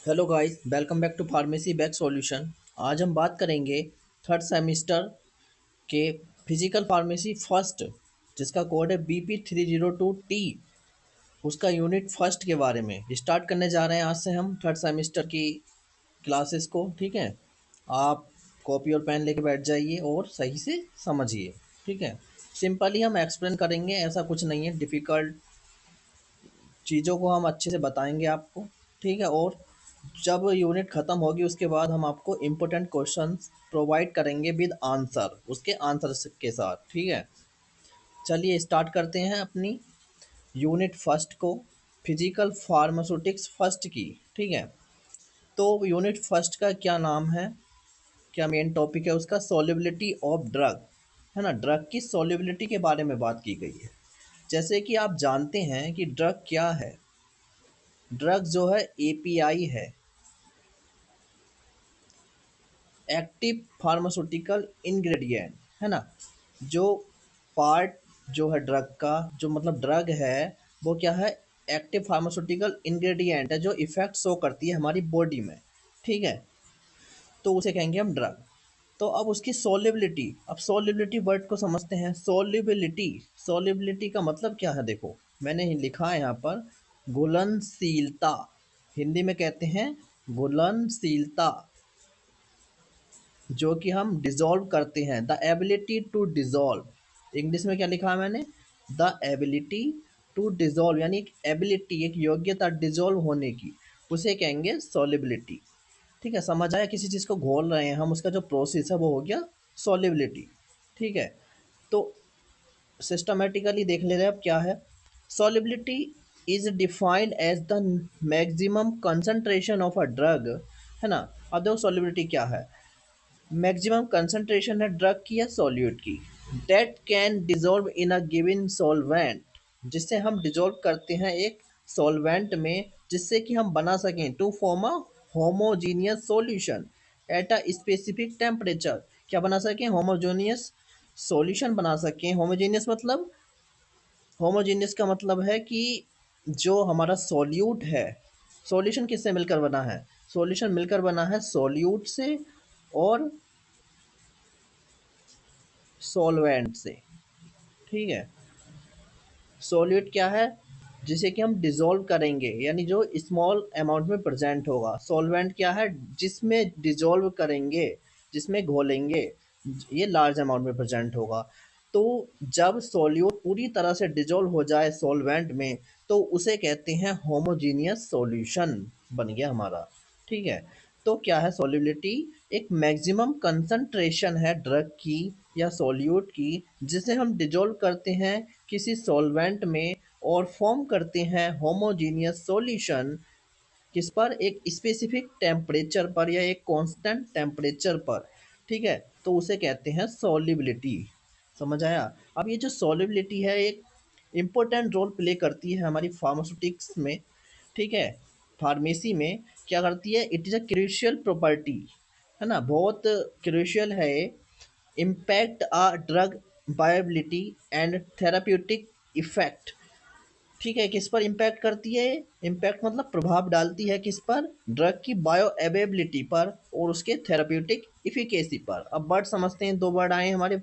Hello guys, welcome back to pharmacy back solution. आज हम बात करेंगे थर्ड सेमिस्टर के फिजिकल फार्मेसी फर्स्ट, जिसका कोड है BP 302T, उसका यूनिट फर्स्ट के बारे में स्टार्ट करने जा रहे हैं। आज से हम थर्ड सेमिस्टर की क्लासेस को, ठीक है। आप कॉपी और पेन लेके बैठ जाइए और सही से समझिए, ठीक है। सिंपली हम एक्सप्लेन करेंगे, ऐसा कुछ नहीं है डिफ़िकल्ट। चीज़ों को हम अच्छे से बताएंगे आपको, ठीक है। और जब यूनिट ख़त्म होगी उसके बाद हम आपको इम्पोर्टेंट क्वेश्चंस प्रोवाइड करेंगे विद आंसर, उसके आंसर के साथ, ठीक है। चलिए स्टार्ट करते हैं अपनी यूनिट फर्स्ट को, फिजिकल फार्मास्यूटिक्स फर्स्ट की, ठीक है। तो यूनिट फर्स्ट का क्या नाम है, क्या मेन टॉपिक है उसका? सॉल्युबिलिटी ऑफ ड्रग, है ना। ड्रग की सॉल्युबिलिटी के बारे में बात की गई है। जैसे कि आप जानते हैं कि ड्रग क्या है। ड्रग जो है एपीआई है, एक्टिव फार्मास्यूटिकल इंग्रेडिएंट, है ना। जो पार्ट जो है ड्रग का, जो मतलब ड्रग है, वो क्या है? एक्टिव फार्मास्यूटिकल इंग्रेडिएंट है, जो इफेक्ट शो करती है हमारी बॉडी में, ठीक है। तो उसे कहेंगे हम ड्रग। तो अब उसकी सॉल्युबिलिटी, अब सॉल्युबिलिटी वर्ड को समझते हैं। सॉल्युबिलिटी, सॉल्युबिलिटी का मतलब क्या है? देखो मैंने ही लिखा है यहाँ पर, घुलनशीलता। हिंदी में कहते हैं घुलनशीलता, जो कि हम डिज़ोल्व करते हैं। The ability to dissolve, English में क्या लिखा है मैंने? द एबिलिटी टू डिज़ोल्व, यानी एक एबिलिटी, एक योग्यता डिज़ोल्व होने की, उसे कहेंगे सॉल्युबिलिटी, ठीक है। समझ आया? किसी चीज़ को घोल रहे हैं हम, उसका जो प्रोसेस है वो हो गया सॉल्युबिलिटी, ठीक है। तो सिस्टमेटिकली देख ले रहे हैं अब क्या है। Solubility is defined as the maximum concentration of a drug, है ना। अब देखो सॉल्युबिलिटी क्या है। मैक्सिमम कंसंट्रेशन है ड्रग की या सॉल्यूट की, that can dissolve in a given solvent, जिससे हम डिजोल्व करते हैं एक सॉल्वेंट में, जिससे कि हम बना सकें to form a homogeneous solution at a specific temperature. क्या बना सकें? होमोजेनियस सॉल्यूशन बना सकें। होमोजेनियस मतलब, होमोजेनियस का मतलब है कि जो हमारा सॉल्यूट है, सॉल्यूशन किससे मिलकर बना है? सॉल्यूशन मिलकर बना है सॉल्यूट से और सॉल्वेंट से, ठीक है। सॉल्यूट क्या है? जिसे कि हम डिज़ोल्व करेंगे, यानी जो स्मॉल अमाउंट में प्रेजेंट होगा। सॉल्वेंट क्या है? जिसमें डिज़ोल्व करेंगे, जिसमें घोलेंगे, ये लार्ज अमाउंट में प्रेजेंट होगा। तो जब सॉल्यूट पूरी तरह से डिज़ोल्व हो जाए सॉल्वेंट में, तो उसे कहते हैं होमोजीनियस सॉल्यूशन बन गया हमारा, ठीक है। तो क्या है सॉल्युबिलिटी? एक मैक्सिमम कंसंट्रेशन है ड्रग की या सॉल्यूट की, जिसे हम डिजोल्व करते हैं किसी सॉल्वेंट में और फॉर्म करते हैं होमोजीनियस सॉल्यूशन। किस पर? एक स्पेसिफिक टेम्परेचर पर या एक कांस्टेंट टेम्परेचर पर, ठीक है। तो उसे कहते हैं सॉल्युबिलिटी। समझ आया? अब ये जो सॉल्युबिलिटी है, एक इम्पोर्टेंट रोल प्ले करती है हमारी फार्मास्यूटिक्स में, ठीक है। फार्मेसी में क्या करती है? It is a crucial property, है ना, बहुत क्रूशियल है। Impact a drug बायोबिलिटी and therapeutic effect, ठीक है। किस पर इम्पैक्ट करती है? इम्पैक्ट मतलब प्रभाव डालती है किस पर? ड्रग की बायो अवेबिलिटी पर और उसके थेराप्यूटिक इफिकेसी पर। अब वर्ड समझते हैं, दो वर्ड आए हमारे,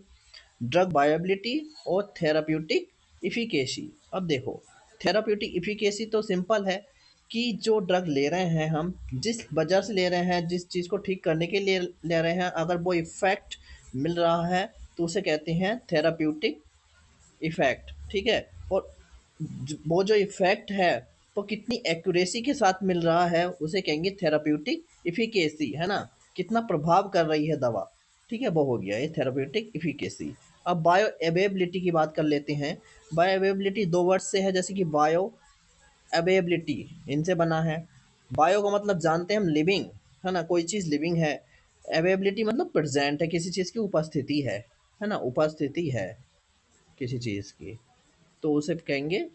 ड्रग बायोबिलिटी और थेराप्यूटिक इफिकेसी। अब देखो थेराप्यूटिक इफिकेसी तो सिंपल है कि जो ड्रग ले रहे हैं हम, जिस वजह से ले रहे हैं, जिस चीज़ को ठीक करने के लिए ले रहे हैं, अगर वो इफ़ेक्ट मिल रहा है तो उसे कहते हैं थेराप्यूटिक इफ़ेक्ट, ठीक है। और वो जो इफ़ेक्ट है वो कितनी एक्यूरेसी के साथ मिल रहा है, उसे कहेंगे थेराप्यूटिक इफिकेसी, है ना। कितना प्रभाव कर रही है दवा, ठीक है, वो हो गया ये थेराप्यूटिक इफिकेसी। अब बायो अवेबिलिटी की बात कर लेते हैं। बायो अवेबिलिटी दो वर्ड से है, जैसे कि बायो अवेबिलिटी, इनसे बना है। बायो का मतलब जानते हैं हम, लिविंग, है ना, कोई चीज़ लिविंग है। अवेबिलिटी मतलब प्रेजेंट है, किसी चीज़ की उपस्थिति है ना, उपस्थिति है किसी चीज़ की, तो उसे कहेंगे।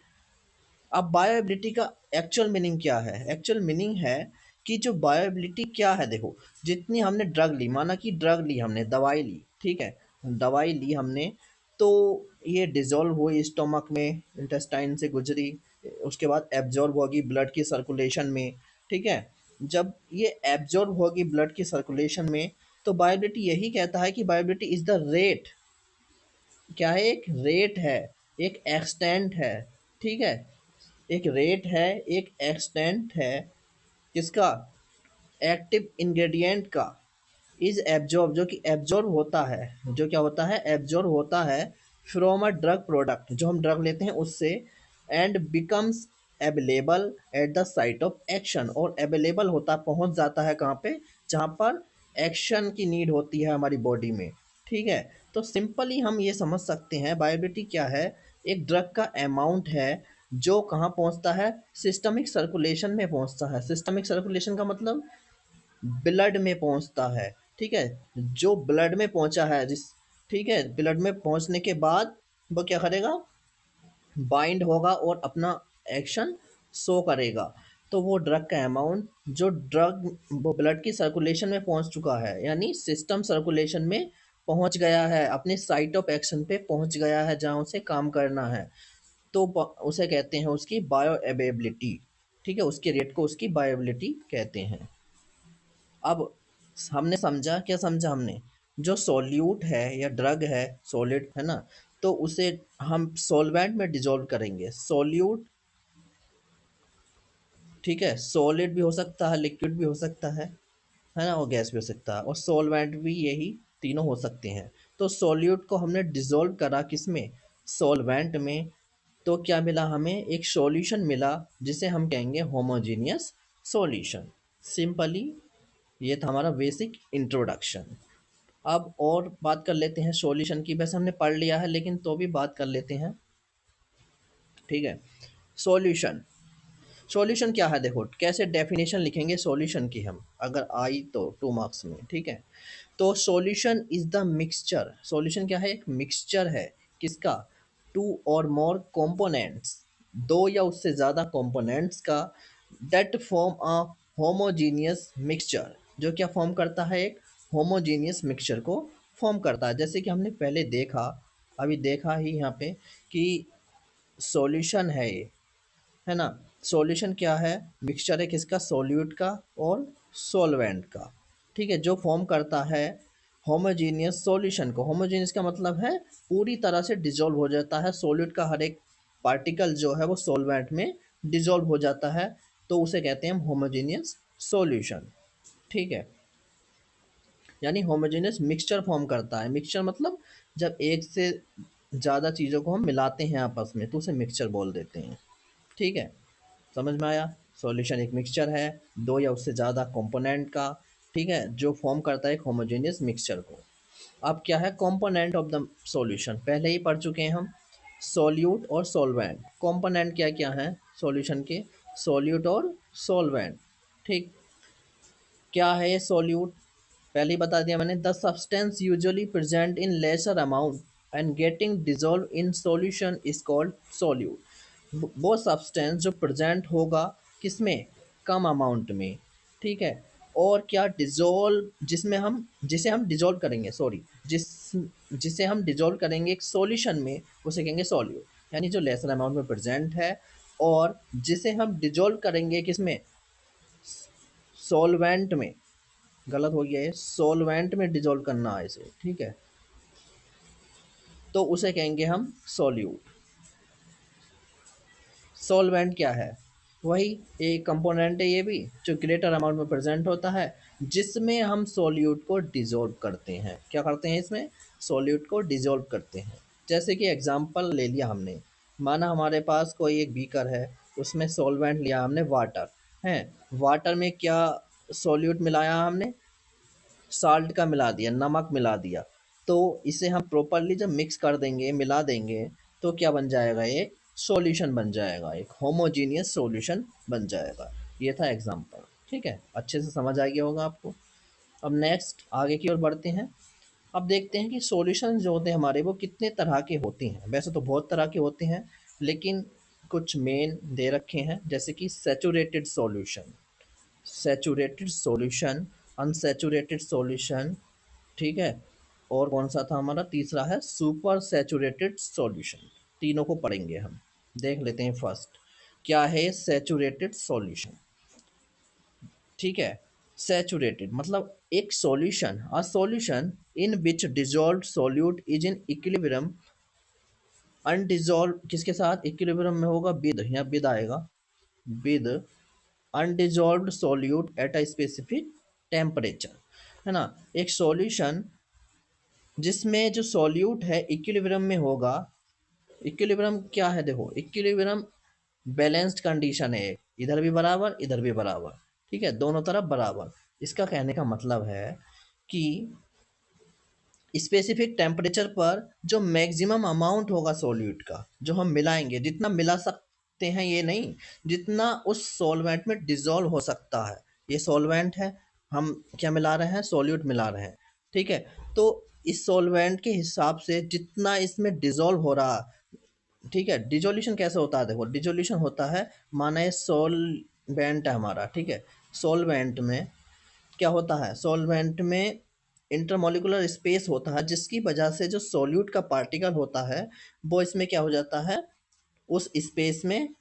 अब बायोएबिलिटी का एक्चुअल मीनिंग क्या है? एक्चुअल मीनिंग है कि जो बायोएबिलिटी क्या है, देखो जितनी हमने ड्रग ली, माना कि ड्रग ली हमने, दवाई ली, ठीक है, दवाई ली हमने, तो ये डिज़ोल्व हुई स्टोमक में, इंटेस्टाइन से गुजरी, उसके बाद एब्जॉर्ब होगी ब्लड की सर्कुलेशन में, ठीक है। जब ये एब्जॉर्ब होगी ब्लड की सर्कुलेशन में, तो बायोबिलिटी यही कहता है कि बायोबिलिटी इज द रेट, क्या है, एक रेट है, एक एक्सटेंट है, ठीक है, एक रेट है, एक एक्सटेंट है, किसका, एक्टिव इंग्रेडिएंट का, इज एब्जॉर्ब, जो कि एब्जॉर्ब होता है, जो क्या होता है, एब्जॉर्ब होता है फ्रॉम अ ड्रग प्रोडक्ट, जो हम ड्रग लेते हैं उससे, and becomes available at the site of action, और अवेलेबल होता, पहुंच जाता है कहाँ पे, जहाँ पर एक्शन की नीड होती है हमारी बॉडी में, ठीक है। तो सिंपली हम ये समझ सकते हैं बायोबिलिटी क्या है, एक ड्रग का अमाउंट है जो कहाँ पहुंचता है, सिस्टमिक सर्कुलेशन में पहुंचता है। सिस्टमिक सर्कुलेशन का मतलब ब्लड में पहुंचता है, ठीक है, जो ब्लड में पहुंचा है जिस, ठीक है, ब्लड में पहुंचने के बाद वो क्या करेगा, बाइंड होगा और अपना एक्शन शो करेगा। तो वो ड्रग का अमाउंट, जो ड्रग वो ब्लड की सर्कुलेशन में पहुंच चुका है, यानी सिस्टम सर्कुलेशन में पहुंच गया है, अपने साइट ऑफ एक्शन पे पहुंच गया है जहां उसे काम करना है, तो उसे कहते हैं उसकी बायो अवेलेबिलिटी, ठीक है, उसके रेट को उसकी बायोबिलिटी कहते हैं। अब हमने समझा, क्या समझा हमने, जो सॉल्यूट है या ड्रग है, सॉलिड है ना, तो उसे हम सॉल्वेंट में डिजोल्व करेंगे। सॉल्यूट, ठीक है, सॉलिड भी हो सकता है, लिक्विड भी हो सकता है ना, और गैस भी हो सकता है, और सॉल्वेंट भी, यही तीनों हो सकते हैं। तो सॉल्यूट को हमने डिजोल्व करा किसमें, सॉल्वेंट में, तो क्या मिला हमें, एक सॉल्यूशन मिला जिसे हम कहेंगे होमोजेनियस सॉल्यूशन। सिंपली ये था हमारा बेसिक इंट्रोडक्शन। अब और बात कर लेते हैं सॉल्यूशन की, वैसे हमने पढ़ लिया है लेकिन तो भी बात कर लेते हैं, ठीक है। सॉल्यूशन, सॉल्यूशन क्या है, देखो कैसे डेफिनेशन लिखेंगे सॉल्यूशन की हम, अगर आई तो 2 मार्क्स में, ठीक है। तो solution is the mixture, solution क्या है, एक मिक्सचर है, किसका, टू और मोर कंपोनेंट्स, दो या उससे ज़्यादा कंपोनेंट्स का, that form a homogeneous mixture, जो क्या फॉर्म करता है, एक होमोजीनियस मिक्सचर को फॉर्म करता है। जैसे कि हमने पहले देखा, अभी देखा ही यहाँ पे, कि सॉल्यूशन है ये, है ना, सॉल्यूशन क्या है, मिक्सचर है किसका, सॉल्यूट का और सॉल्वेंट का, ठीक है, जो फॉर्म करता है होमोजीनियस सॉल्यूशन को। होमोजीनियस का मतलब है पूरी तरह से डिजोल्व हो जाता है, सॉल्यूट का हर एक पार्टिकल जो है वो सॉल्वेंट में डिजोल्व हो जाता है, तो उसे कहते हैं हम होमोजीनियस सॉल्यूशन, ठीक है। यानी होमोजेनियस मिक्सचर फॉर्म करता है। मिक्सचर मतलब जब एक से ज़्यादा चीज़ों को हम मिलाते हैं आपस में तो उसे मिक्सचर बोल देते हैं, ठीक है। समझ में आया, सॉल्यूशन एक मिक्सचर है दो या उससे ज़्यादा कंपोनेंट का, ठीक है, जो फॉर्म करता है एक होमोजेनियस मिक्सचर को। अब क्या है कंपोनेंट ऑफ द सॉल्यूशन, पहले ही पढ़ चुके हैं हम, सॉल्यूट और सॉल्वेंट। कंपोनेंट क्या क्या है सॉल्यूशन के, सॉल्यूट और सॉल्वेंट, ठीक। क्या है ये सॉल्यूट, पहले ही बता दिया मैंने, the substance usually present in lesser amount and getting dissolve in solution is called solute. वो सब्सटेंस जो प्रेजेंट होगा किसमें, कम अमाउंट में, ठीक है, और क्या डिजोल्व, जिसमें हम, जिसे हम डिजोल्व करेंगे, सॉरी, जिसे हम डिजोल्व करेंगे एक सॉल्यूशन में, उसे कहेंगे सॉल्यूट, यानी जो लेसर अमाउंट में प्रेजेंट है और जिसे हम डिजोल्व करेंगे किसमें, सॉल्वेंट में, गलत हो गया है, सॉल्वेंट में डिजोल्व करना है इसे, ठीक है, तो उसे कहेंगे हम सॉल्यूट। सॉल्वेंट क्या है, वही एक कंपोनेंट है ये भी, जो ग्रेटर अमाउंट में प्रेजेंट होता है, जिसमें हम सॉल्यूट को डिजोल्व करते हैं। क्या करते हैं इसमें, सॉल्यूट को डिजोल्व करते हैं। जैसे कि एग्जांपल ले लिया हमने, माना हमारे पास कोई एक बीकर है, उसमें सॉल्वेंट लिया हमने वाटर, है, वाटर में क्या सॉल्यूट मिलाया हमने, साल्ट का मिला दिया, नमक मिला दिया, तो इसे हम प्रॉपरली जब मिक्स कर देंगे, मिला देंगे, तो क्या बन जाएगा, एक सॉल्यूशन बन जाएगा, एक होमोजीनियस सॉल्यूशन बन जाएगा। ये था एग्जांपल, ठीक है, अच्छे से समझ आ गया होगा आपको। अब नेक्स्ट आगे की ओर बढ़ते हैं। अब देखते हैं कि सॉल्यूशन जो होते हैं हमारे वो कितने तरह के होते हैं। वैसे तो बहुत तरह के होते हैं, लेकिन कुछ मेन दे रखे हैं, जैसे कि saturated solution, saturated solution, unsaturated solution, ठीक है, और कौन सा था हमारा तीसरा है सुपर सैचुरेटेड सॉल्यूशन। तीनों को पढ़ेंगे हम, देख लेते हैं फर्स्ट क्या है सैचुरेटेड सॉल्यूशन, ठीक है। सैचुरेटेड मतलब एक solution, a solution in which dissolved solute is in equilibrium undissolve किसके साथ इक्विलिब्रियम में होगा, विद, यहाँ विद आएगा, with undissolved solute at a specific temperature, है ना। एक सॉल्यूशन जिसमें जो सॉल्यूट है इक्विलिब्रियम में होगा। इक्विलिब्रियम क्या है, देखो इक्विलिब्रियम बैलेंस्ड कंडीशन है, इधर भी बराबर इधर भी बराबर, ठीक है, दोनों तरफ बराबर। इसका कहने का मतलब है कि स्पेसिफिक टेम्परेचर पर जो मैक्सिमम अमाउंट होगा सॉल्यूट का, जो हम मिलाएंगे, जितना मिला सकते हैं ये नहीं, जितना उस सॉल्वेंट में डिजॉल्व हो सकता है। ये सॉल्वेंट है, हम क्या मिला रहे हैं, सॉल्यूट मिला रहे हैं, ठीक है। तो इस सॉल्वेंट के हिसाब से जितना इसमें डिजॉल्व हो रहा, ठीक है। डिजोल्यूशन कैसे होता है, देखो डिजोल्यूशन होता है, माना ये सॉल्वेंट है हमारा, ठीक है। सॉल्वेंट में क्या होता है, सॉल्वेंट में इंटरमोलिकुलर स्पेस होता है, जिसकी वजह से जो सॉल्यूट का पार्टिकल होता है वो इसमें क्या हो जाता है, उस स्पेस में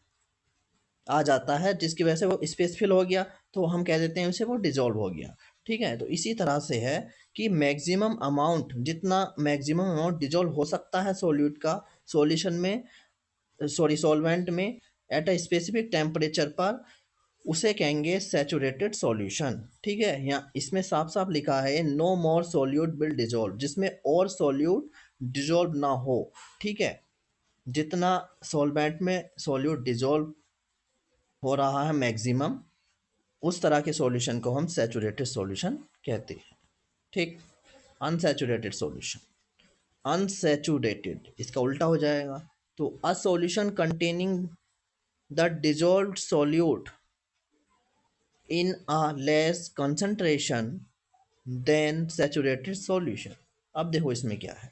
आ जाता है, जिसकी वजह से वो स्पेस फिल हो गया, तो हम कह देते हैं उसे वो डिजॉल्व हो गया, ठीक है। तो इसी तरह से है कि मैक्सिमम अमाउंट, जितना मैक्सिमम अमाउंट डिजॉल्व हो सकता है सॉल्यूट का सॉल्यूशन में, सॉरी सॉल्वेंट में, एट अ स्पेसिफिक टेम्परेचर पर, उसे कहेंगे सैचुरेटेड सॉल्यूशन, ठीक है। यहाँ इसमें साफ साफ लिखा है no more solute will dissolve, जिसमें और सॉल्यूट डिजॉल्व ना हो, ठीक है। जितना सॉल्वेंट में सॉल्यूट डिजॉल्व हो रहा है मैक्सिमम, उस तरह के सॉल्यूशन को हम सैचुरेटेड सॉल्यूशन कहते हैं, ठीक। अनसैचुरेटेड सॉल्यूशन, अनसैचुरेटेड इसका उल्टा हो जाएगा। तो a solution containing the dissolved solute in a less concentration than saturated solution। अब देखो इसमें क्या है,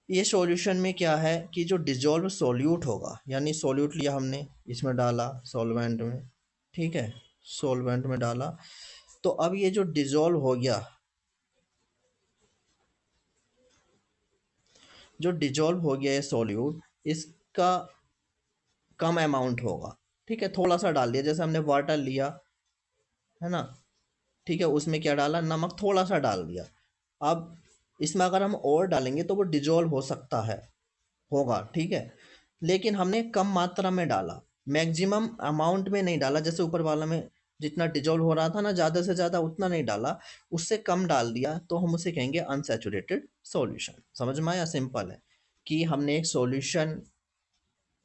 ये सॉल्यूशन में क्या है कि जो डिजॉल्व सॉल्यूट होगा, यानी सॉल्यूट लिया हमने, इसमें डाला सॉल्वेंट में, ठीक है, सॉल्वेंट में डाला, तो अब ये जो डिजॉल्व हो गया, जो डिजॉल्व हो गया ये सॉल्यूट, इसका कम अमाउंट होगा, ठीक है। थोड़ा सा डाल दिया, जैसे हमने वाटर लिया, है ना, ठीक है, उसमें क्या डाला, नमक थोड़ा सा डाल दिया। अब इसमें अगर हम और डालेंगे तो वो डिजॉल्व हो सकता है, होगा, ठीक है, लेकिन हमने कम मात्रा में डाला, मैक्सिमम अमाउंट में नहीं डाला, जैसे ऊपर वाला में जितना डिजॉल्व हो रहा था ना, ज़्यादा से ज़्यादा उतना नहीं डाला, उससे कम डाल दिया, तो हम उसे कहेंगे अनसैचुरेटेड सॉल्यूशन। समझ में आया, सिंपल है कि हमने एक सॉल्यूशन,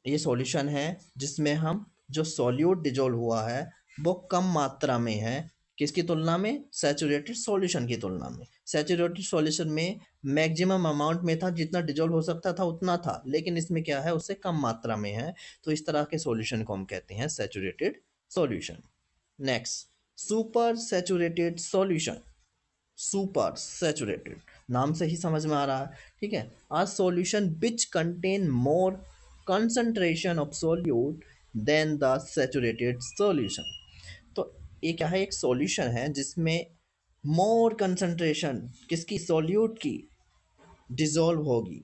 ये सॉल्यूशन है जिसमें हम जो सॉल्यूट डिजोल्व हुआ है वो कम मात्रा में है, किसकी तुलना में, सैचुरेटेड सॉल्यूशन की तुलना में। सैचुरेटेड सॉल्यूशन में मैक्सिमम अमाउंट में था, जितना डिजोल्व हो सकता था उतना था, लेकिन इसमें क्या है, उससे कम मात्रा में है, तो इस तरह के सॉल्यूशन को हम कहते हैं saturated solution. Next, super saturated solution. Super saturated नाम से ही समझ में आ रहा है, ठीक है। A solution which contain more concentration of solute than the saturated solution. तो ये क्या है, एक सॉल्यूशन है जिसमें मोर कंसंट्रेशन किसकी, सोल्यूट की, डिजोल्व होगी,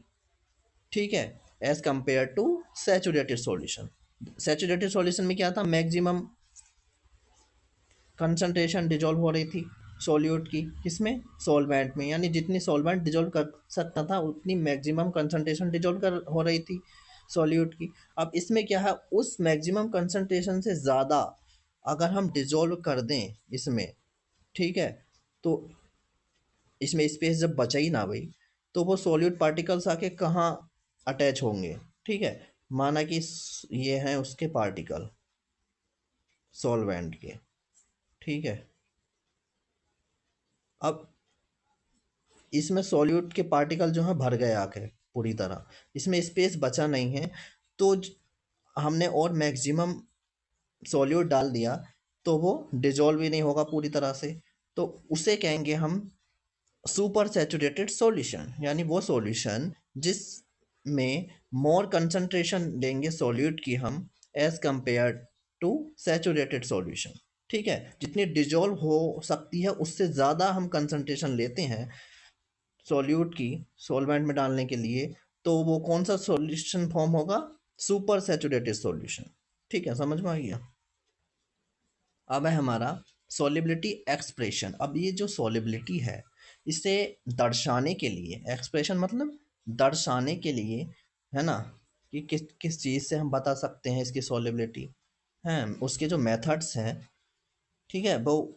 ठीक है, as compare to saturated solution. Saturated solution में क्या था, मैक्सिमम कंसंट्रेशन डिजोल्व हो रही थी सॉल्यूट की, किसमें, सॉल्वेंट में, यानी जितनी सॉल्वेंट डिजोल्व कर सकता था उतनी मैक्सिमम कंसंट्रेशन डिजोल्व कर हो रही थी सॉल्यूट की। अब इसमें क्या है, उस मैक्सिमम कंसंट्रेशन से ज़्यादा अगर हम डिजोल्व कर दें इसमें, ठीक है, तो इसमें स्पेस जब बचा ही ना भाई, तो वो सॉल्यूट पार्टिकल्स आके कहाँ अटैच होंगे, ठीक है। माना कि ये हैं उसके पार्टिकल सॉल्वेंट के, ठीक है। अब इसमें सॉल्यूट के पार्टिकल जो हैं भर गए आके पूरी तरह, इसमें स्पेस बचा नहीं है, तो हमने और मैक्सिमम सॉल्यूट डाल दिया, तो वो डिजॉल्व ही नहीं होगा पूरी तरह से, तो उसे कहेंगे हम सुपर सैचुरेटेड सॉल्यूशन, यानी वो सॉल्यूशन जिसमें मोर कंसंट्रेशन लेंगे सॉल्यूट की हम, as compare to saturated solution, ठीक है। जितनी डिजॉल्व हो सकती है उससे ज़्यादा हम कंसंट्रेशन लेते हैं सॉल्यूट की सॉल्वेंट में डालने के लिए, तो वो कौन सा सॉल्यूशन फॉर्म होगा, सुपर सैचुरेटेड सॉल्यूशन, ठीक है, समझ में आ गया। अब है हमारा सॉलिबिलिटी एक्सप्रेशन। अब ये जो सॉलिबिलिटी है, इसे दर्शाने के लिए, एक्सप्रेशन मतलब दर्शाने के लिए, है ना, कि किस किस चीज़ से हम बता सकते हैं इसकी सॉलिबिलिटी हैं, उसके जो मेथड्स हैं, ठीक है, वो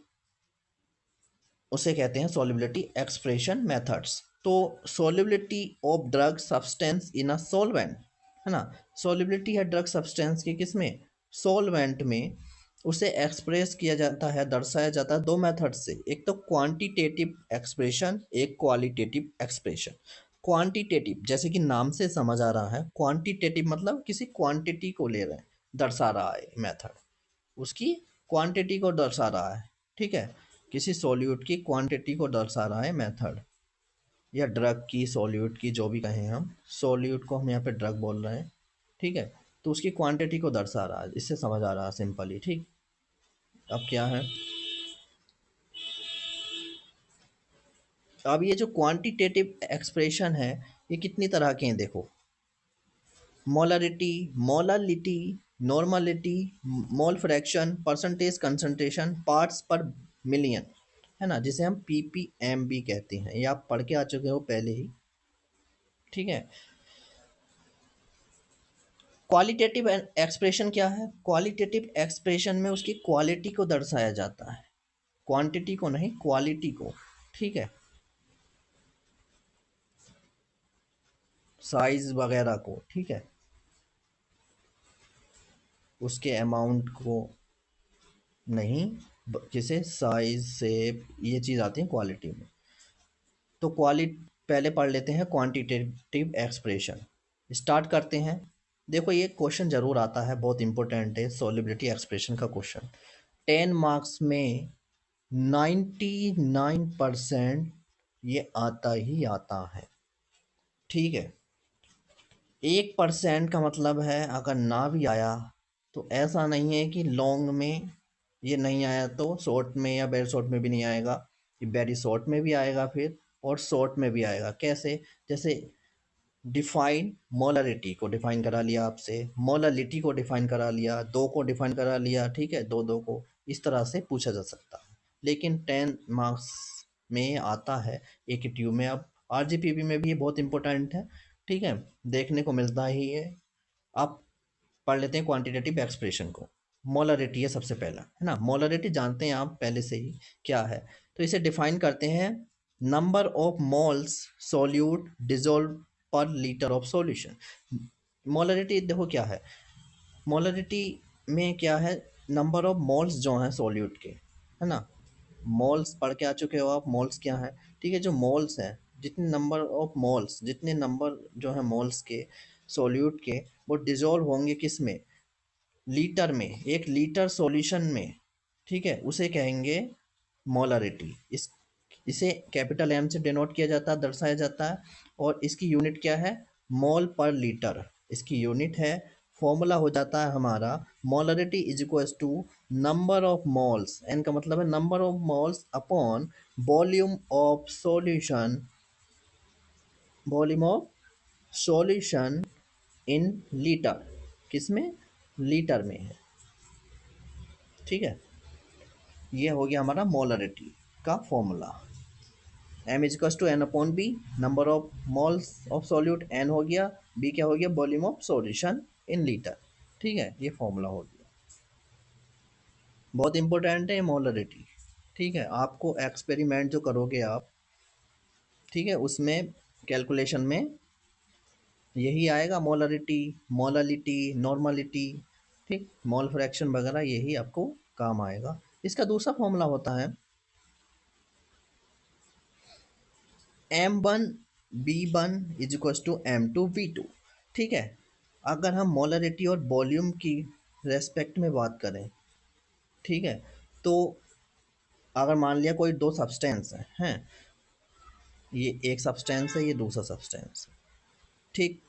उसे कहते हैं सॉलिबिलिटी एक्सप्रेशन मेथड्स। तो solubility of drug substance in a solvent, है ना, सॉलिबिलिटी है ड्रग सब्सटेंस की किस में, सॉल्वेंट में, उसे एक्सप्रेस किया जाता है, दर्शाया जाता है दो मेथड से, एक तो क्वांटिटेटिव एक्सप्रेशन, एक क्वालिटेटिव एक्सप्रेशन। क्वांटिटेटिव जैसे कि नाम से समझ आ रहा है, क्वांटिटेटिव मतलब किसी क्वांटिटी को ले रहे हैं, दर्शा रहा है मेथड, उसकी क्वांटिटी को दर्शा रहा है, ठीक है, किसी सॉल्यूट की क्वांटिटी को दर्शा रहा है मेथड, या ड्रग की, सॉल्यूट की, जो भी कहें हम, सॉल्यूट को हम यहाँ पे ड्रग बोल रहे हैं, ठीक है, तो उसकी क्वांटिटी को दर्शा रहा है, इससे समझ आ रहा है सिंपली, ठीक। अब क्या है, अब ये जो क्वांटिटेटिव एक्सप्रेशन है, ये कितनी तरह के हैं देखो, molarity, molality, normality, mole fraction, percentage concentration, parts पर मिलियन, है ना, जिसे हम पीपीएम भी कहते हैं, ये आप पढ़ के आ चुके हो पहले ही, ठीक है। क्वालिटेटिव एक्सप्रेशन क्या है, क्वालिटेटिव एक्सप्रेशन में उसकी क्वालिटी को दर्शाया जाता है, क्वांटिटी को नहीं, क्वालिटी को, ठीक है, साइज वगैरह को, ठीक है, उसके अमाउंट को नहीं, जैसे साइज शेप ये चीज़ आती है क्वालिटी में। तो पहले पढ़ लेते हैं क्वांटिटेटिव एक्सप्रेशन, स्टार्ट करते हैं। देखो ये क्वेश्चन जरूर आता है, बहुत इंपॉर्टेंट है, सॉलिबिलिटी एक्सप्रेशन का क्वेश्चन, 10 मार्क्स में 99% ये आता ही आता है, ठीक है। 1% का मतलब है अगर ना भी आया तो ऐसा नहीं है कि लॉन्ग में ये नहीं आया तो शॉर्ट में या वेरी शॉर्ट में भी नहीं आएगा, ये वेरी शॉर्ट में भी आएगा फिर, और शॉर्ट में भी आएगा। कैसे, जैसे डिफाइन मोलरिटी को डिफाइन करा लिया आपसे, मोललिटी को डिफाइन करा लिया, दो को डिफाइन करा लिया, ठीक है, दो दो को, इस तरह से पूछा जा सकता है। लेकिन 10 मार्क्स में आता है एक ट्यूब में। अब आरजीपीवी में भी ये बहुत इंपॉर्टेंट है, ठीक है, देखने को मिलता ही है। आप पढ़ लेते हैं क्वांटिटेटिव एक्सप्रेशन को। मोलरिटी है सबसे पहला, है ना, मोलरिटी जानते हैं आप पहले से ही क्या है, तो इसे डिफाइन करते हैं, number of moles solute dissolve पर लीटर ऑफ सॉल्यूशन। मोलरिटी देखो क्या है, मोलरिटी में क्या है, नंबर ऑफ मोल्स जो हैं सॉल्यूट के, है ना, मोल्स पढ़ के आ चुके हो आप, मोल्स क्या है, ठीक है, जो मोल्स हैं, जितने नंबर ऑफ मोल्स, जितने नंबर जो है मोल्स के सॉल्यूट के, वो डिजोल्व होंगे किस में, लीटर में, एक लीटर सॉल्यूशन में, ठीक है, उसे कहेंगे मोलरिटी। इसे कैपिटल एम से डिनोट किया जाता है, दर्शाया जाता है, और इसकी यूनिट क्या है, मोल पर लीटर इसकी यूनिट है। फॉर्मूला हो जाता है हमारा, molarity is equals to number of moles, n का मतलब है number of moles upon volume of solution, volume of solution in litre, किसमें, लीटर में है, ठीक है। ये हो गया हमारा मोलरिटी का formula, M equals to n upon B, number of moles of solute n हो गया, बी क्या हो गया, volume of solution in litre, ठीक है, ये फॉर्मूला हो गया, बहुत इंपॉर्टेंट है मोलरिटी, ठीक है। आपको एक्सपेरिमेंट जो करोगे आप, ठीक है, उसमें कैलकुलेशन में यही आएगा, मोलरिटी, मोलालिटी, नॉर्मलिटी, ठीक, मोल फ्रैक्शन वगैरह, यही आपको काम आएगा। इसका दूसरा फॉर्मूला होता है M1 B1 is equal to M2 V2, ठीक है। अगर हम मोलरिटी और वॉल्यूम की रेस्पेक्ट में बात करें, ठीक है, तो अगर मान लिया कोई दो सब्सटेंस हैं, ये एक सब्सटेंस है, ये दूसरा सब्सटेंस है, ठीक,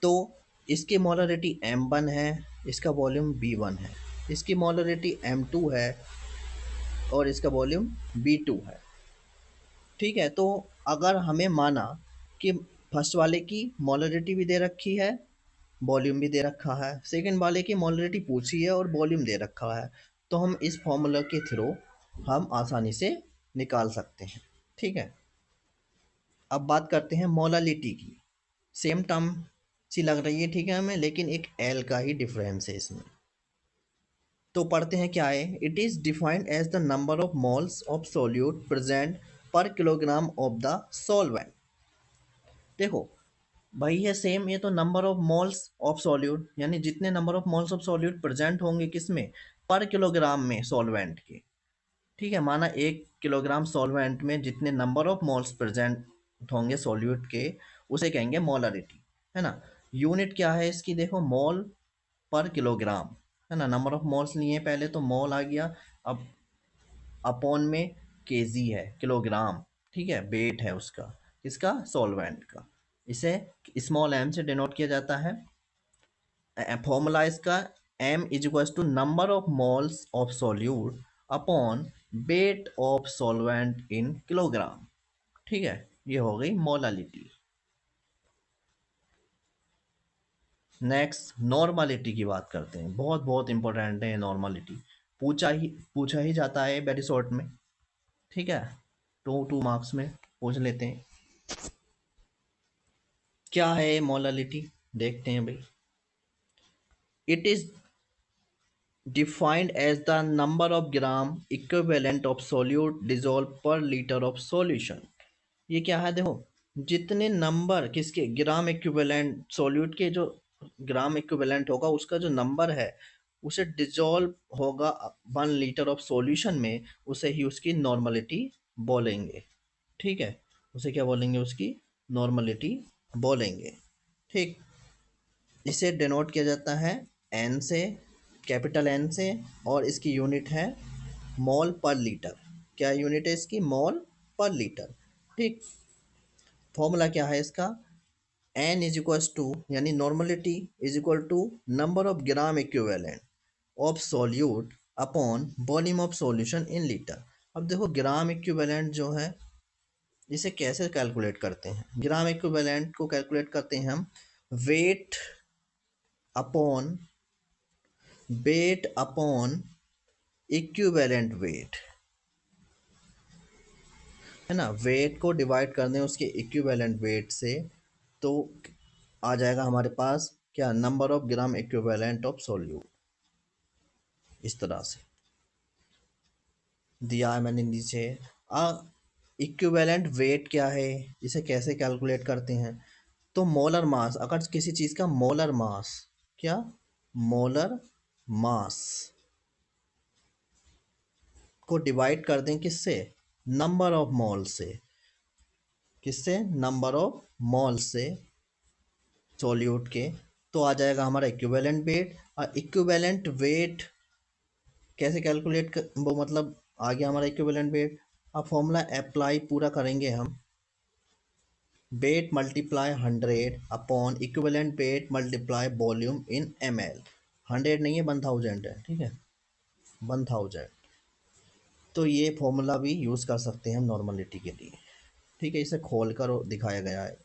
तो इसकी मोलरिटी M1 है, इसका वॉल्यूम B1 है, इसकी मोलरिटी M2 है और इसका वॉल्यूम B2 है, ठीक है। तो अगर हमें माना कि फर्स्ट वाले की मोलरिटी भी दे रखी है वॉल्यूम भी दे रखा है, सेकंड वाले की मोलरिटी पूछी है और वॉल्यूम दे रखा है, तो हम इस फॉर्मूला के थ्रू हम आसानी से निकाल सकते हैं। ठीक है, अब बात करते हैं मोलालिटी की। सेम टर्म सी लग रही है, ठीक है हमें, लेकिन एक एल का ही डिफरेंस है इसमें। तो पढ़ते हैं क्या है। It is defined as the number of moles of solute present per kilogram of the solvent. देखो भाई है सेम, ये तो number of moles of solute, यानी जितने number of moles of solute present होंगे किसमें, पर किलोग्राम में सॉल्वेंट के। ठीक है, माना 1 किलोग्राम सॉल्वेंट में जितने नंबर ऑफ मोल्स प्रेजेंट होंगे सॉल्यूट के, उसे कहेंगे मोलरिटी, है ना। यूनिट क्या है इसकी, देखो मोल पर किलोग्राम, है ना। नंबर ऑफ मोल्स लिए पहले तो मोल आ गया, अब अपॉन में केजी है, किलोग्राम, ठीक है, वेट है उसका, इसका सॉल्वेंट का। इसे स्मॉल एम से डिनोट किया जाता है। फॉर्मूला इसका m is equal to number of moles of solute upon weight of solvent in kilogram. ठीक है, ये हो गई मोलालिटी। नेक्स्ट नॉर्मलिटी की बात करते हैं, बहुत बहुत इंपॉर्टेंट है नॉर्मलिटी, पूछा ही जाता है वेरी शॉर्ट में। ठीक है, 2 मार्क्स में पूछ लेते हैं। क्या है मोलालिटी, देखते हैं भाई। It is defined as the number of gram equivalent of solute dissolved per liter of solution। ये क्या है, देखो जितने नंबर किसके, ग्राम इक्विवेलेंट सॉल्यूट के, जो ग्राम इक्विवेलेंट होगा उसका जो नंबर है, उसे डिजॉल्व होगा 1 लीटर ऑफ सॉल्यूशन में, उसे ही उसकी नॉर्मलिटी बोलेंगे। ठीक है, उसे क्या बोलेंगे, उसकी नॉर्मलिटी बोलेंगे। ठीक, इसे डिनोट किया जाता है एन से, कैपिटल एन से, और इसकी यूनिट है मोल पर लीटर। क्या यूनिट है इसकी, मोल पर लीटर। ठीक, फॉर्मूला क्या है इसका, एन इज इक्वल टू, यानी normality is equal to number of gram equivalent of solute upon volume of solution in litre. अब देखो ग्राम इक्विवेलेंट जो है, इसे कैसे कैलकुलेट करते हैं, ग्राम इक्विवेलेंट को कैलकुलेट करते हैं हम वेट अपॉन इक्विवेलेंट वेट, है ना। वेट को डिवाइड कर दें उसके इक्विवेलेंट वेट से, तो आ जाएगा हमारे पास क्या, number of gram equivalent of solute. इस तरह से दिया है मैंने नीचे। इक्विवेलेंट वेट क्या है, इसे कैसे कैलकुलेट करते हैं, तो मोलर मास, अगर किसी चीज़ का मोलर मास, क्या, मोलर मास को डिवाइड कर दें किससे, नंबर ऑफ मोल से, किससे, नंबर ऑफ मोल से सॉल्यूट के, तो आ जाएगा हमारा इक्विवेलेंट वेट। और इक्विवेलेंट वेट कैसे कैलकुलेट कर, वो मतलब आ गया हमारा इक्विवेलेंट वेट। अब फॉर्मूला अप्लाई पूरा करेंगे हम, weight multiply 100 upon equivalent weight multiply volume इन ml। 100 नहीं है, 1000 है, ठीक है, 1000। तो ये फॉर्मूला भी यूज़ कर सकते हैं हम नॉर्मलिटी के लिए। ठीक है, इसे खोल कर दिखाया गया है।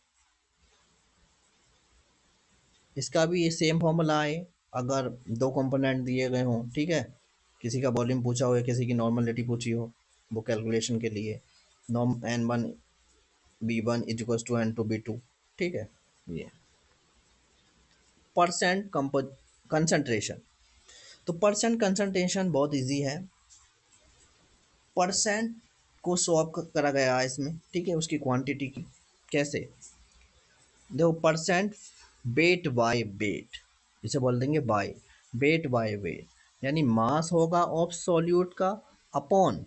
इसका भी ये सेम फॉर्मूला है, अगर 2 कंपोनेंट दिए गए हों, ठीक है, किसी का वॉल्यूम पूछा हो या किसी की नॉर्मलिटी पूछी हो, वो कैलकुलेशन के लिए नॉम N1 B1 is to N2 B2। ठीक है, ये परसेंट कंसंट्रेशन। तो परसेंट कंसंट्रेशन बहुत इजी है, परसेंट को सॉल्व करा गया है इसमें, ठीक है, उसकी क्वांटिटी की। कैसे, देखो परसेंट वेट बाय वेट, इसे बोल देंगे बाय वेट बाय वेट, यानी मास होगा ऑफ सॉल्यूट का अपॉन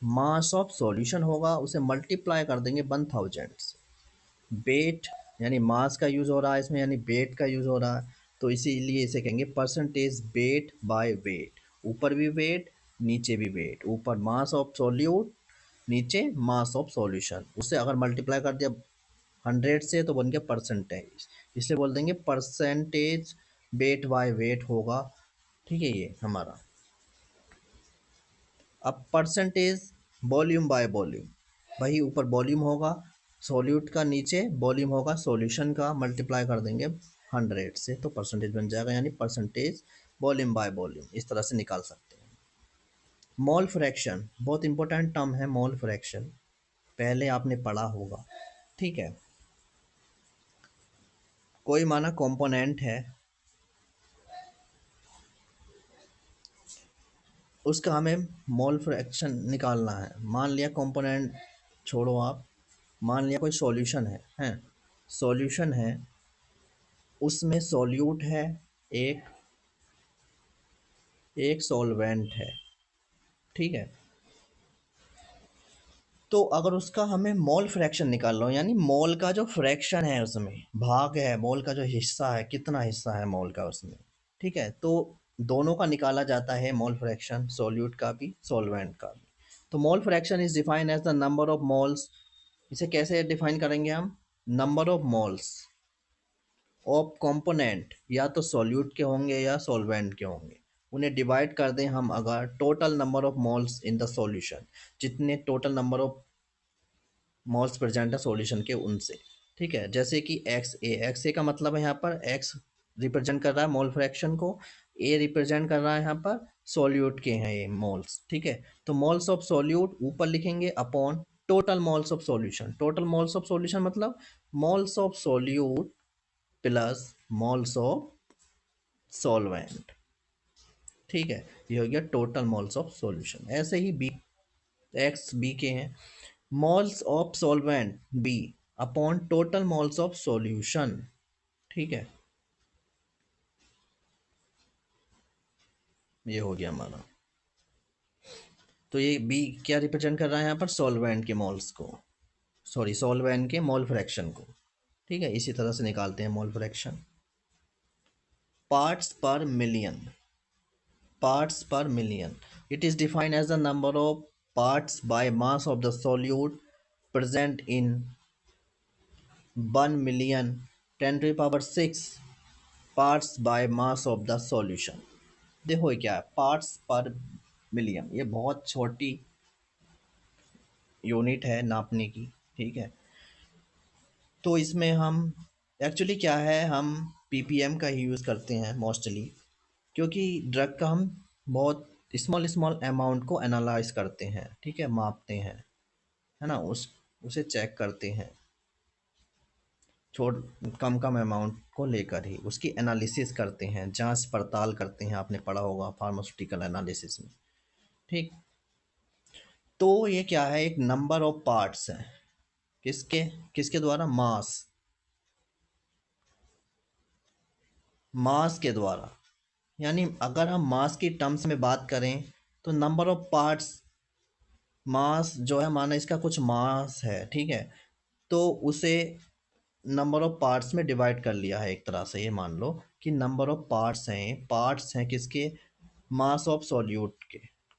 मास ऑफ सॉल्यूशन होगा, उसे मल्टीप्लाई कर देंगे 1000 से। वेट यानी मास का यूज़ हो रहा है इसमें, यानी वेट का यूज़ हो रहा है, तो इसीलिए इसे कहेंगे परसेंटेज वेट बाय वेट। ऊपर भी वेट, नीचे भी वेट, ऊपर मास ऑफ सॉल्यूट, नीचे मास ऑफ सॉल्यूशन, उससे अगर मल्टीप्लाई कर दिया 100 से तो बन गया परसेंटेज, इसलिए बोल देंगे परसेंटेज वेट बाय वेट होगा। ठीक है, ये हमारा। अब परसेंटेज वॉल्यूम बाय वॉल्यूम, वही ऊपर वॉल्यूम होगा सॉल्यूट का, नीचे वॉल्यूम होगा सॉल्यूशन का, मल्टीप्लाई कर देंगे 100 से, तो परसेंटेज बन जाएगा, यानी परसेंटेज वॉल्यूम बाय वॉल्यूम, इस तरह से निकाल सकते हैं। मोल फ्रैक्शन बहुत इंपॉर्टेंट टर्म है, मोल फ्रैक्शन पहले आपने पढ़ा होगा, ठीक है। कोई माना कंपोनेंट है, उसका हमें मोल फ्रैक्शन निकालना है। मान लिया कंपोनेंट छोड़ो आप, मान लिया कोई सॉल्यूशन है सॉल्यूशन है, उसमें सॉल्यूट है, एक एक सॉल्वेंट है, ठीक है। तो अगर उसका हमें मोल फ्रैक्शन निकालना हो, यानी मोल का जो फ्रैक्शन है उसमें भाग है, मोल का जो हिस्सा है, कितना हिस्सा है मोल का उसमें, ठीक है, तो दोनों का निकाला जाता है मोल फ्रैक्शन, सॉल्यूट का भी सॉल्वेंट का भी। तो mole fraction is defined as the number of moles, इसे कैसे डिफाइन करेंगे हम, number of moles of component, या तो सॉल्यूट के होंगे या सॉल्वेंट के होंगे, उन्हें डिवाइड कर दें हम अगर total number of moles in the solution, जितने total number of moles present है सॉल्यूशन के उनसे, ठीक है। जैसे कि एक्स ए का मतलब है यहाँ पर एक्स रिप्रेजेंट कर रहा है मोल फ्रैक्शन को, ए रिप्रेजेंट कर रहा है यहाँ पर सॉल्यूट के हैं ये मोल्स, ठीक है। तो मोल्स ऑफ सॉल्यूट ऊपर लिखेंगे upon total moles of solution, total moles of solution मतलब moles of solute plus moles of solvent, ठीक है। ये हो गया टोटल मोल्स ऑफ सॉल्यूशन। ऐसे ही बी, एक्स बी के हैं, moles of solvent B upon total moles of solution, ठीक है। ये हो गया हमारा। तो ये बी क्या रिप्रेजेंट कर रहा है यहाँ पर, सॉल्वेंट के मोल्स को, सॉरी सॉल्वेंट के मोल फ्रैक्शन को, ठीक है। इसी तरह से निकालते हैं मोल फ्रैक्शन। पार्ट्स पर million, parts per million, it is defined as the number of parts by mass of the solute present in 1 million 10 to the power 6 parts by mass of the solution। देखो ये क्या है, parts पर million, ये बहुत छोटी unit है नापने की, ठीक है। तो इसमें हम एक्चुअली क्या है, हम पीपीएम का ही यूज़ करते हैं मोस्टली, क्योंकि ड्रग का हम बहुत स्मॉल स्मॉल अमाउंट को एनालाइज करते हैं, ठीक है, मापते हैं, है ना, उसे चेक करते हैं, छोट कम कम अमाउंट को लेकर ही उसकी एनालिसिस करते हैं, जांच पड़ताल करते हैं, आपने पढ़ा होगा फार्मास्यूटिकल एनालिसिस में, ठीक। तो ये क्या है, एक नंबर ऑफ पार्ट्स है, किसके किसके द्वारा, मास, मास के द्वारा। यानी अगर हम मास की टर्म्स में बात करें तो नंबर ऑफ पार्ट्स, मास जो है माना इसका कुछ मास है, ठीक है, तो उसे नंबर ऑफ पार्ट्स में डिवाइड कर लिया है एक तरह से। ये मान लो कि नंबर ऑफ पार्ट्स हैं किसके, मास ऑफ सॉल्यूट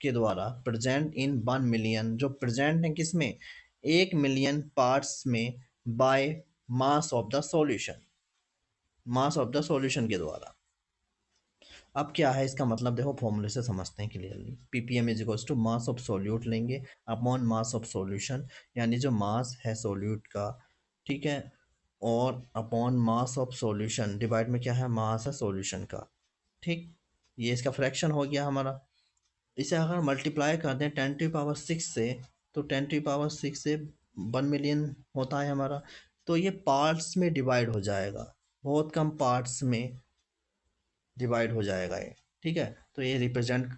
के द्वारा प्रेजेंट इन 1 मिलियन, जो प्रेजेंट है किसमें, 1 मिलियन पार्ट्स में, by mass of the solution, mass of the solution के द्वारा। अब क्या है इसका मतलब, देखो फॉर्मूले से समझते हैं clearly. PPM is equals to mass of solute लेंगे अपॉन मास ऑफ सॉल्यूशन, यानी जो मास है सॉल्यूट का, ठीक है, और upon mass of solution divide में क्या है, मास है सॉल्यूशन का, ठीक। ये इसका फ्रैक्शन हो गया हमारा। इसे अगर मल्टीप्लाई कर दें 10⁶ से, तो 10⁶ से 1 मिलियन होता है हमारा, तो ये पार्ट्स में डिवाइड हो जाएगा, बहुत कम पार्ट्स में डिवाइड हो जाएगा ये, ठीक है। तो ये रिप्रेजेंट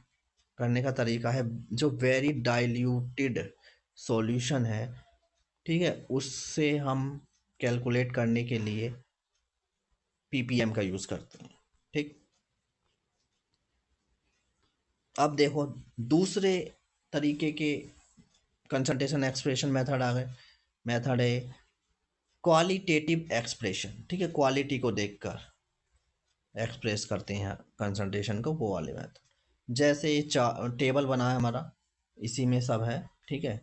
करने का तरीका है, जो वेरी डाइल्यूटेड सॉल्यूशन है, ठीक है, उससे हम कैलकुलेट करने के लिए पीपीएम का यूज़ करते हैं, ठीक। अब देखो दूसरे तरीके के कंसंट्रेशन एक्सप्रेशन मेथड आ गए। मेथड है क्वालिटेटिव एक्सप्रेशन, ठीक है, क्वालिटी को देखकर एक्सप्रेस करते हैं कंसंट्रेशन को, वो वाले मेथड। जैसे ये टेबल बना है हमारा, इसी में सब है, ठीक है।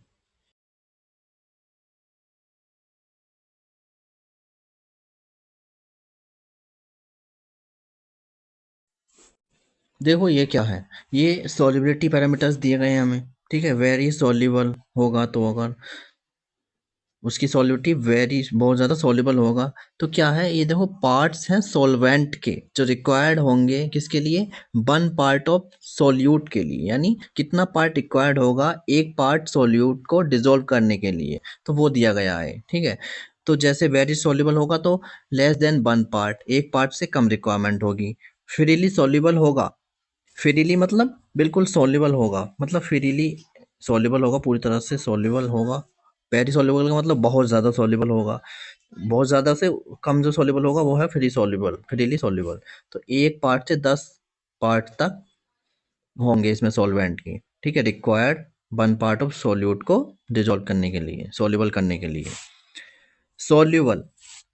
देखो ये क्या है, ये सॉल्युबिलिटी पैरामीटर्स दिए गए हैं हमें, ठीक है, वेरी सॉल्युबल होगा तो अगर उसकी सॉल्युटी वेरी बहुत ज़्यादा सॉल्युबल होगा। तो क्या है, ये देखो पार्ट्स हैं सॉल्वेंट के जो रिक्वायर्ड होंगे किसके लिए, 1 पार्ट ऑफ सॉल्यूट के लिए, यानी कितना पार्ट रिक्वायर्ड होगा एक पार्ट सॉल्यूट को डिसॉल्व करने के लिए, तो वो दिया गया है। ठीक है, तो जैसे वेरी सॉल्युबल होगा तो लेस देन 1 पार्ट, एक पार्ट से कम रिक्वायरमेंट होगी। फ्रीली सॉल्युबल होगा, फ्रीली मतलब बिल्कुल सॉल्युबल होगा, मतलब फ्रीली सॉल्युबल होगा, पूरी तरह से सॉल्युबल होगा। वेरी सॉल्युबल का मतलब बहुत ज़्यादा सॉल्युबल होगा, बहुत ज़्यादा से कम जो सॉल्युबल होगा वो है फ्री सॉल्युबल, फ्रीली सॉल्युबल। तो एक पार्ट से 10 पार्ट तक होंगे इसमें सॉल्वेंट की। ठीक है, रिक्वायर्ड 1 पार्ट ऑफ सॉल्यूट को डिजोल्व करने के लिए, सॉल्युबल करने के लिए। सॉल्युबल,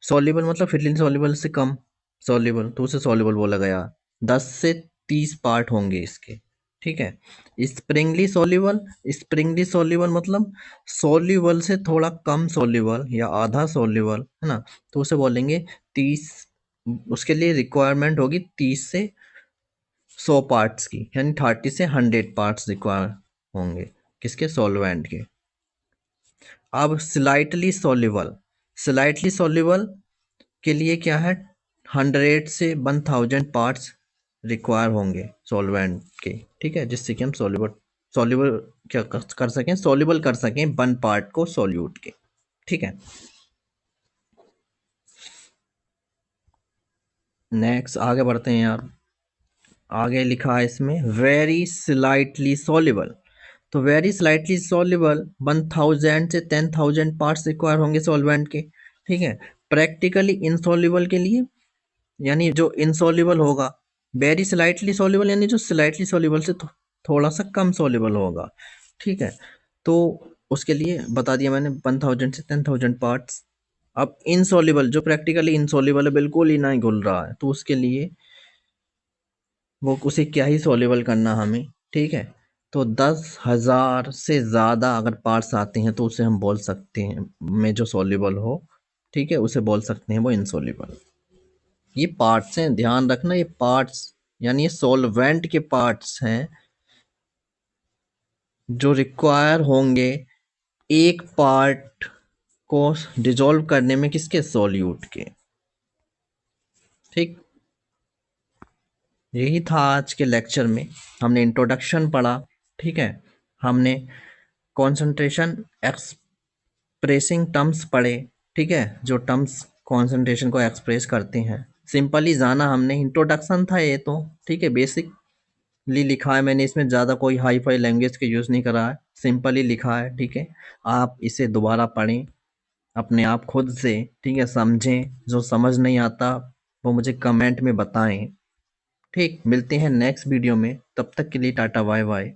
सॉल्युबल मतलब फ्रीली सॉल्युबल से कम सॉल्युबल, तो उसे सॉल्युबल बोला गया। 10 से 30 पार्ट होंगे इसके। ठीक है, स्प्रिंगली सॉल्युबल, स्प्रिंगली सॉल्युबल मतलब सॉल्युबल से थोड़ा कम सॉल्युबल या आधा सॉल्युबल, है ना, तो उसे बोलेंगे 30। उसके लिए रिक्वायरमेंट होगी 30 से 100 पार्ट्स की, यानी 30 से 100 पार्ट्स रिक्वायर होंगे किसके, सॉल्वेंट के। अब स्लाइटली सॉल्युबल, स्लाइटली सॉल्युबल के लिए क्या है, 100 से 1000 पार्ट्स रिक्वायर होंगे सॉल्वेंट के। ठीक है, जिससे कि हम सॉल्युबल सॉल्युबल क्या कर सकें, सॉल्युबल कर सकें 1 पार्ट को सॉल्यूट के। ठीक है, नेक्स्ट आगे बढ़ते हैं यार। आगे लिखा है इसमें वेरी स्लाइटली सॉल्युबल। तो वेरी स्लाइटली सॉल्युबल 1000 से 10000 पार्ट्स रिक्वायर होंगे सॉल्वेंट के। ठीक है, प्रैक्टिकली इनसॉल्युबल के लिए, यानी जो इनसॉल्युबल होगा, वेरी स्लाइटली सॉल्युबल यानी जो स्लाइटली सॉल्युबल से थोड़ा सा कम सॉल्युबल होगा। ठीक है, तो उसके लिए बता दिया मैंने 1000 से 10000 पार्ट्स। अब इनसॉल्युबल, जो प्रैक्टिकली इनसॉल्युबल है, बिल्कुल ही ना घुल रहा है, तो उसके लिए वो उसे क्या ही सॉल्युबल करना हमें। ठीक है, तो 10,000 से ज़्यादा अगर पार्ट्स आते हैं तो उसे हम बोल सकते हैं में जो सॉल्युबल हो। ठीक है, उसे बोल सकते हैं वो इनसॉल्युबल। ये पार्ट्स हैं, ध्यान रखना, ये पार्ट्स यानी ये सॉल्वेंट के पार्ट्स हैं जो रिक्वायर होंगे एक पार्ट को डिसॉल्व करने में किसके, सॉल्यूट के। ठीक, यही था आज के लेक्चर में। हमने इंट्रोडक्शन पढ़ा। ठीक है, हमने कंसंट्रेशन एक्सप्रेसिंग टर्म्स पढ़े। ठीक है, जो टर्म्स कंसंट्रेशन को एक्सप्रेस करते हैं, सिंपली जाना हमने, इंट्रोडक्शन था ये तो। ठीक है, बेसिक ली लिखा है मैंने, इसमें ज़्यादा कोई हाई फाई लैंग्वेज के यूज़ नहीं करा है, सिंपली लिखा है। ठीक है, आप इसे दोबारा पढ़ें अपने आप खुद से। ठीक है, समझें, जो समझ नहीं आता वो मुझे कमेंट में बताएं। ठीक, मिलते हैं नेक्स्ट वीडियो में, तब तक के लिए टाटा बाय बाय।